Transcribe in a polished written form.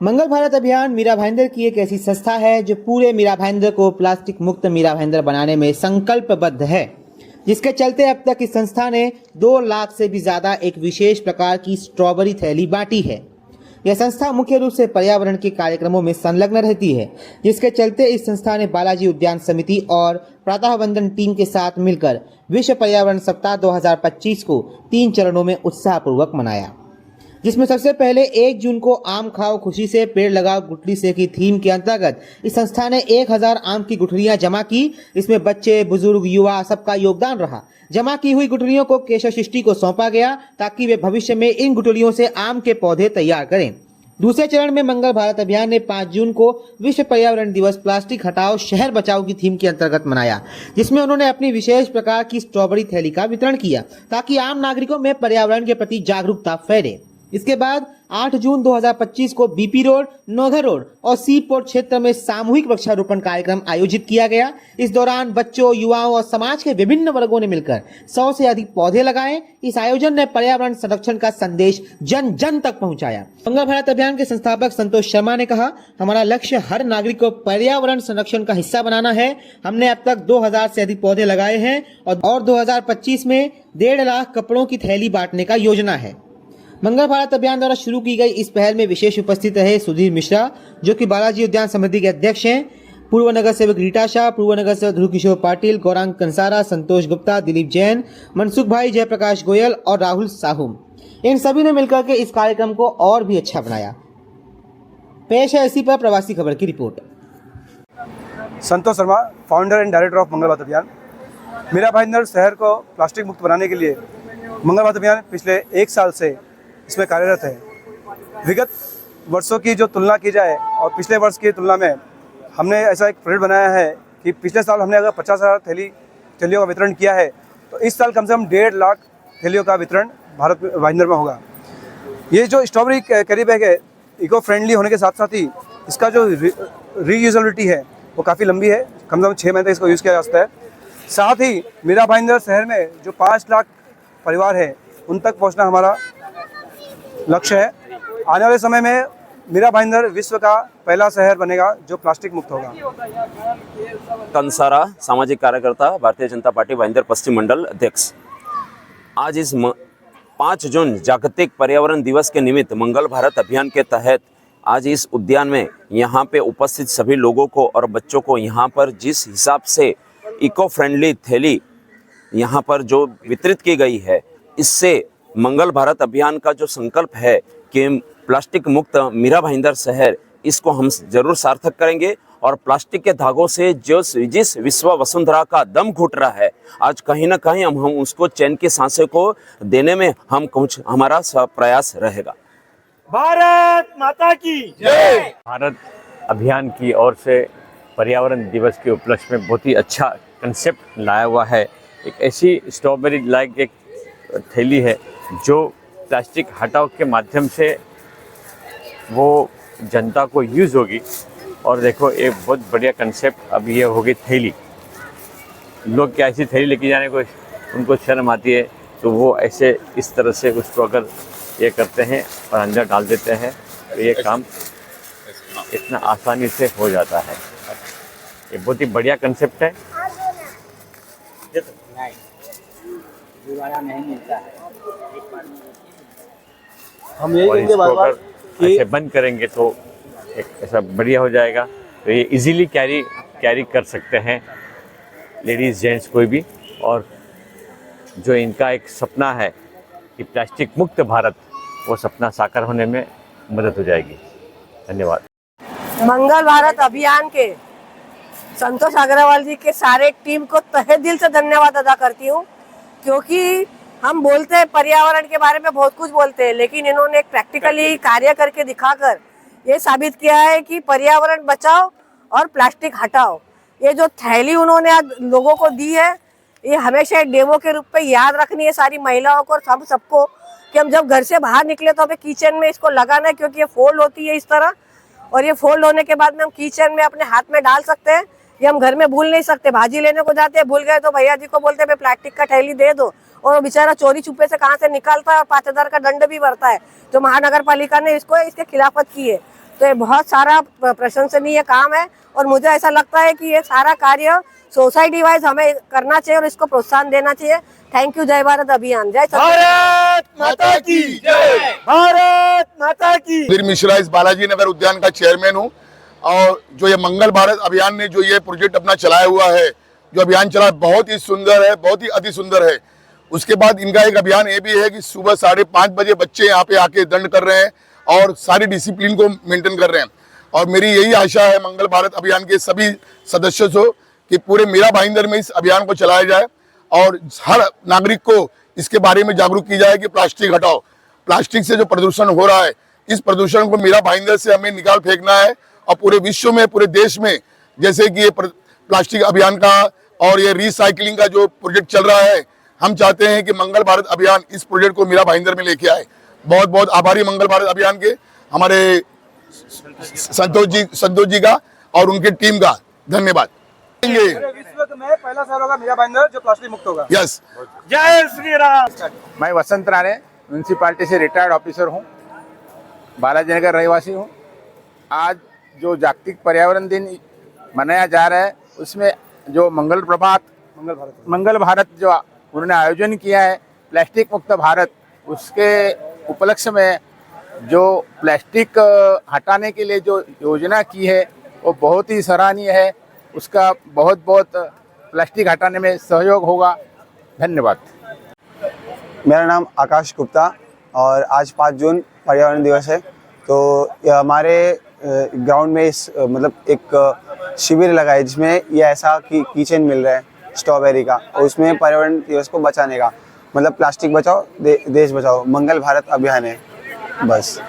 मंगल भारत अभियान मीरा भाईंदर की एक ऐसी संस्था है जो पूरे मीरा भाईंदर को प्लास्टिक मुक्त मीरा भाईंदर बनाने में संकल्पबद्ध है, जिसके चलते अब तक इस संस्था ने 2 लाख से भी ज्यादा एक विशेष प्रकार की स्ट्रॉबेरी थैली बांटी है। यह संस्था मुख्य रूप से पर्यावरण के कार्यक्रमों में संलग्न रहती है, जिसके चलते इस संस्था ने बालाजी उद्यान समिति और प्रातः वंदन टीम के साथ मिलकर विश्व पर्यावरण सप्ताह 2025 को 3 चरणों में उत्साहपूर्वक मनाया, जिसमें सबसे पहले 1 जून को आम खाओ खुशी से पेड़ लगाओ गुठली से की थीम के अंतर्गत इस संस्था ने 1000 आम की गुठलियां जमा की। इसमें बच्चे, बुजुर्ग, युवा सबका योगदान रहा। जमा की हुई गुठलियों को केशव सृष्टि को सौंपा गया ताकि वे भविष्य में इन गुठलियों से आम के पौधे तैयार करें। दूसरे चरण में मंगल भारत अभियान ने 5 जून को विश्व पर्यावरण दिवस प्लास्टिक हटाओ शहर बचाओ की थीम के अंतर्गत मनाया, जिसमें उन्होंने अपनी विशेष प्रकार की स्ट्रॉबेरी थैली का वितरण किया ताकि आम नागरिकों में पर्यावरण के प्रति जागरूकता फैले। इसके बाद 8 जून 2025 को बीपी रोड, नौघर रोड और सी पोर्ट क्षेत्र में सामूहिक वृक्षारोपण कार्यक्रम आयोजित किया गया। इस दौरान बच्चों, युवाओं और समाज के विभिन्न वर्गों ने मिलकर 100 से अधिक पौधे लगाए। इस आयोजन ने पर्यावरण संरक्षण का संदेश जन जन तक पहुंचाया। मंगल भारत अभियान के संस्थापक संतोष शर्मा ने कहा, हमारा लक्ष्य हर नागरिक को पर्यावरण संरक्षण का हिस्सा बनाना है। हमने अब तक 2000 से अधिक पौधे लगाए हैं और 2025 में 1.5 लाख कपड़ों की थैली बांटने का योजना है। मंगल भारत अभियान द्वारा शुरू की गई इस पहल में विशेष उपस्थित रहे सुधीर मिश्रा, जो कि बालाजी उद्यान समिति के अध्यक्ष हैं, पूर्व नगर सेवक रीटा शाह, पूर्व नगर सेवक ध्रुव किशोर पाटिल, गौरांग कंसारा, संतोष गुप्ता, दिलीप जैन, मनसुख भाई, जयप्रकाश गोयल और राहुल साहू। इन सभी ने मिलकर के इस कार्यक्रम को और भी अच्छा बनाया। पेश है इसी पर प्रवासी खबर की report. Santosh Sharma, founder and director of Mangal Bharat Abhiyan. Mira Bhayandar शहर को प्लास्टिक मुक्त बनाने के लिए मंगल भारत अभियान पिछले 1 साल से इसमें कार्यरत है। विगत वर्षों की जो तुलना की जाए और पिछले वर्ष की तुलना में हमने ऐसा एक प्रोजेक्ट बनाया है कि पिछले साल हमने अगर 50,000 थैलियों का वितरण किया है, तो इस साल कम से कम 1.5 लाख थैलियों का वितरण भारत भाईंदर में होगा। ये जो स्ट्रॉबेरी कैरी बैग है, इको फ्रेंडली होने के साथ साथ ही इसका जो रीयूजेबिलिटी है वो काफ़ी लंबी है, कम से कम 6 महीने तक इसको यूज़ किया जा सकता है। साथ ही मीरा भाईंदर शहर में जो 5 लाख परिवार है उन तक पहुँचना हमारा लक्ष्य है। आने वाले समय में मीरा भाईंदर विश्व का पहला शहर बनेगा जो प्लास्टिक मुक्त होगा। कंसारा, सामाजिक कार्यकर्ता, भारतीय जनता पार्टी भाईंदर पश्चिम मंडल अध्यक्ष। आज इस 5 जून जागतिक पर्यावरण दिवस के निमित्त मंगल भारत अभियान के तहत आज इस उद्यान में यहाँ पे उपस्थित सभी लोगों को और बच्चों को यहाँ पर जिस हिसाब से इको फ्रेंडली थैली यहाँ पर जो वितरित की गई है, इससे मंगल भारत अभियान का जो संकल्प है कि प्लास्टिक मुक्त मीरा भाईंदर शहर, इसको हम जरूर सार्थक करेंगे। और प्लास्टिक के धागों से जिस विश्व वसुंधरा का दम घुट रहा है, आज कहीं ना कहीं हम उसको चैन की सांसें को देने में हमारा प्रयास रहेगा। भारत माता की जय। भारत अभियान की ओर से पर्यावरण दिवस के उपलक्ष्य में बहुत ही अच्छा कंसेप्ट लाया हुआ है। एक ऐसी स्ट्रॉबेरी लाइक एक थैली है जो प्लास्टिक हटाओ के माध्यम से वो जनता को यूज़ होगी। और देखो, एक बहुत बढ़िया कंसेप्ट अब ये होगी थैली। लोग क्या ऐसी थैली लेके जाने को उनको शर्म आती है, तो वो ऐसे इस तरह से उसको अगर ये करते हैं और अंदर डाल देते हैं तो ये काम इतना आसानी से हो जाता है। ये बहुत ही बढ़िया कंसेप्ट है। नहीं मिलता है। हम यही कहेंगे बार-बार कि ऐसे बंद करेंगे तो एक ऐसा बढ़िया हो जाएगा। तो ये इजीली कैरी कर सकते हैं लेडीज़, जेंट्स, कोई भी। और जो इनका एक सपना है कि प्लास्टिक मुक्त भारत, वो सपना साकार होने में मदद हो जाएगी। धन्यवाद। मंगल भारत अभियान के संतोष अग्रवाल जी के सारे टीम को तहे दिल से धन्यवाद अदा करती हूँ, क्योंकि हम बोलते हैं पर्यावरण के बारे में बहुत कुछ बोलते हैं, लेकिन इन्होंने एक प्रैक्टिकली कार्य करके दिखाकर ये साबित किया है कि पर्यावरण बचाओ और प्लास्टिक हटाओ। ये जो थैली उन्होंने आज लोगों को दी है, ये हमेशा एक डेमो के रूप में याद रखनी है सारी महिलाओं को और हम सबको, कि हम जब घर से बाहर निकले तो हमें किचन में इसको लगाना है, क्योंकि ये फोल्ड होती है इस तरह, और ये फोल्ड होने के बाद में हम किचन में अपने हाथ में डाल सकते हैं। ये हम घर में भूल नहीं सकते। भाजी लेने को जाते हैं, भूल गए तो भैया जी को बोलते हैं प्लास्टिक का थैली दे दो, और वो बेचारा चोरी छुपे से कहाँ से निकालता है और 5,000 का दंड भी भरता है। तो महानगर पालिका ने इसके खिलाफत की है। तो ये बहुत सारा प्रशंसनीय काम है और मुझे ऐसा लगता है कि ये सारा कार्य सोसाइटी वाइज हमें करना चाहिए और इसको प्रोत्साहन देना चाहिए। Thank you. जय भारत अभियान। जय भारत माता की जय। भारत माता की। सुधीर मिश्रा इस बालाजी नगर उद्यान का चेयरमैन हूँ और जो ये मंगल भारत अभियान ने जो ये प्रोजेक्ट अपना चलाया हुआ है, जो अभियान चला, बहुत ही सुंदर है, बहुत ही अति सुंदर है। उसके बाद इनका एक अभियान ये भी है कि सुबह 5:30 बजे बच्चे यहाँ पे आके दंड कर रहे हैं और सारी डिसिप्लिन को मेंटेन कर रहे हैं। और मेरी यही आशा है मंगल भारत अभियान के सभी सदस्यों से कि पूरे मीरा भाईंदर में इस अभियान को चलाया जाए और हर नागरिक को इसके बारे में जागरूक की जाए कि प्लास्टिक हटाओ। प्लास्टिक से जो प्रदूषण हो रहा है, इस प्रदूषण को मीरा भाईंदर से हमें निकाल फेंकना है और पूरे विश्व में, पूरे देश में, जैसे कि ये प्लास्टिक अभियान का और ये रिसाइकलिंग का जो प्रोजेक्ट चल रहा है, हम चाहते हैं कि मंगल भारत अभियान इस प्रोजेक्ट को मीरा भाईंदर में लेके आए। बहुत बहुत आभारी मंगल भारत अभियान के हमारे संतोष जी का और उनकी टीम का धन्यवाद। विश्व में पहला शहर होगा मीरा भाईंदर जो प्लास्टिक मुक्त होगा। यस। जय श्री राम। मैं वसंत राणे म्यूनसिपालिटी से रिटायर्ड ऑफिसर हूँ, बालाजी नगर रहवासी हूँ। आज जो जागतिक पर्यावरण दिन मनाया जा रहा है, उसमें जो मंगल भारत जो उन्होंने आयोजन किया है प्लास्टिक मुक्त भारत, उसके उपलक्ष्य में जो प्लास्टिक हटाने के लिए जो योजना की है वो बहुत ही सराहनीय है। उसका बहुत बहुत प्लास्टिक हटाने में सहयोग होगा। धन्यवाद। मेरा नाम आकाश गुप्ता और आज 5 जून पर्यावरण दिवस है। तो हमारे ग्राउंड में मतलब एक शिविर लगा है जिसमें ये ऐसा कीचेन मिल रहा है स्ट्रॉबेरी का, और उसमें पर्यावरण दिवस को बचाने का मतलब प्लास्टिक बचाओ देश बचाओ मंगल भारत अभियान है बस।